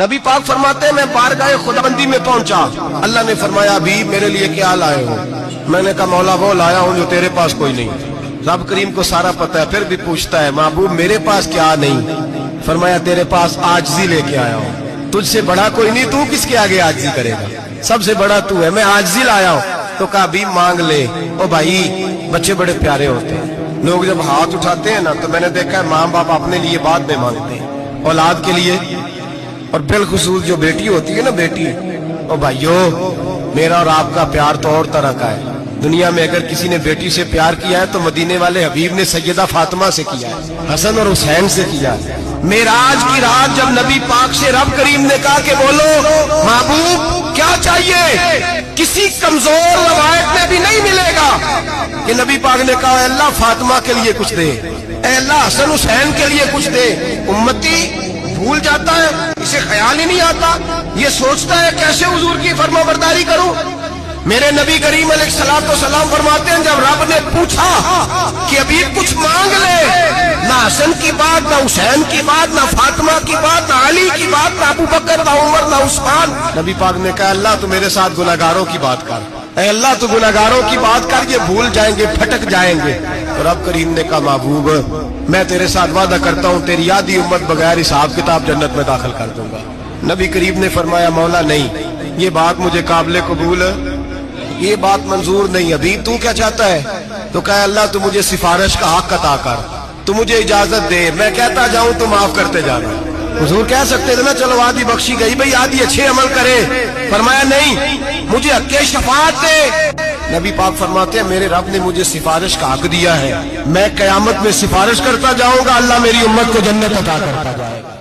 نبی پاک فرماتے ہیں میں بارگاہ خداوندی میں پہنچا، اللہ نے فرمایا ابھی میرے لیے کیا لائے ہو؟ میں نے کہا مولا وہ لایا ہوں جو تیرے پاس کوئی نہیں۔ رب کریم کو سارا پتہ ہے، پھر بھی پوچھتا ہے محبوب میرے پاس کیا نہیں؟ فرمایا تیرے پاس عاجزی لے کے آیا ہوں، تجھ سے بڑا کوئی نہیں، تو کس کے آگے عاجزی کرے گا؟ سب سے بڑا تو ہے، میں عاجزی لایا ہوں۔ تو کہا ابھی مانگ لے۔ او بھائی بچے بڑے پیارے ہوتے ہیں، لوگ جب ہاتھ اٹھاتے ہیں نا تو میں نے دیکھا ہے ماں باپ اپنے لیے بعد میں مانگتے ہیں، اولاد کے لیے، اور بالخصوص جو بیٹی ہوتی ہے نا بیٹی، او بھائیو میرا اور آپ کا پیار تو اور طرح کا ہے۔ دنیا میں اگر کسی نے بیٹی سے پیار کیا ہے تو مدینے والے حبیب نے سیدہ فاطمہ سے کیا ہے، حسن اور حسین سے کیا ہے۔ معراج کی رات جب نبی پاک سے رب کریم نے کہا کہ بولو محبوب کیا چاہیے، کسی کمزور روایت میں بھی نہیں ملے گا کہ نبی پاک نے کہا اے اللہ فاطمہ کے لیے کچھ دے، اے اللہ حسن حسین کے لیے کچھ دے۔ امتی بھول جاتا ہے، اسے خیال ہی نہیں آتا، یہ سوچتا ہے کیسے حضور کی فرما برداری کروں۔ میرے نبی کریم علیہ الصلوۃ والسلام فرماتے ہیں جب رب نے پوچھا کہ ابھی کچھ مانگ لے، نہ حسن کی بات، نہ حسین کی بات، نہ فاطمہ کی بات، نہ علی کی بات، نہ ابو بکر، نہ عمر، نہ عثمان، نبی پاک نے کہا اللہ تو میرے ساتھ گناہگاروں کی بات کر، اے اللہ تو گناہگاروں کی بات کر، یہ بھول جائیں گے، پھٹک جائیں گے۔ تو رب کریم نے کہا محبوب میں تیرے ساتھ وعدہ کرتا ہوں تیری آدھی امت بغیر حساب کتاب جنت میں داخل کر دوں گا۔ نبی کریم نے فرمایا مولا نہیں، یہ بات مجھے قابل قبول، یہ بات منظور نہیں، ابھی تو کیا چاہتا ہے؟ تو کہا اللہ تو مجھے سفارش کا حق عطا کر، تو مجھے اجازت دے، میں کہتا جاؤں تو معاف کرتے جانا۔ حضور کہہ سکتے تھے نا چلو آدھی بخشی گئی بھئی آدھی اچھے عمل کرے، فرمایا نہیں مجھے حق شفاعت دے۔ نبی پاک فرماتے ہیں میرے رب نے مجھے سفارش کا حق دیا ہے، میں قیامت میں سفارش کرتا جاؤں گا، اللہ میری امت کو جنت عطا کرتا جائے گا۔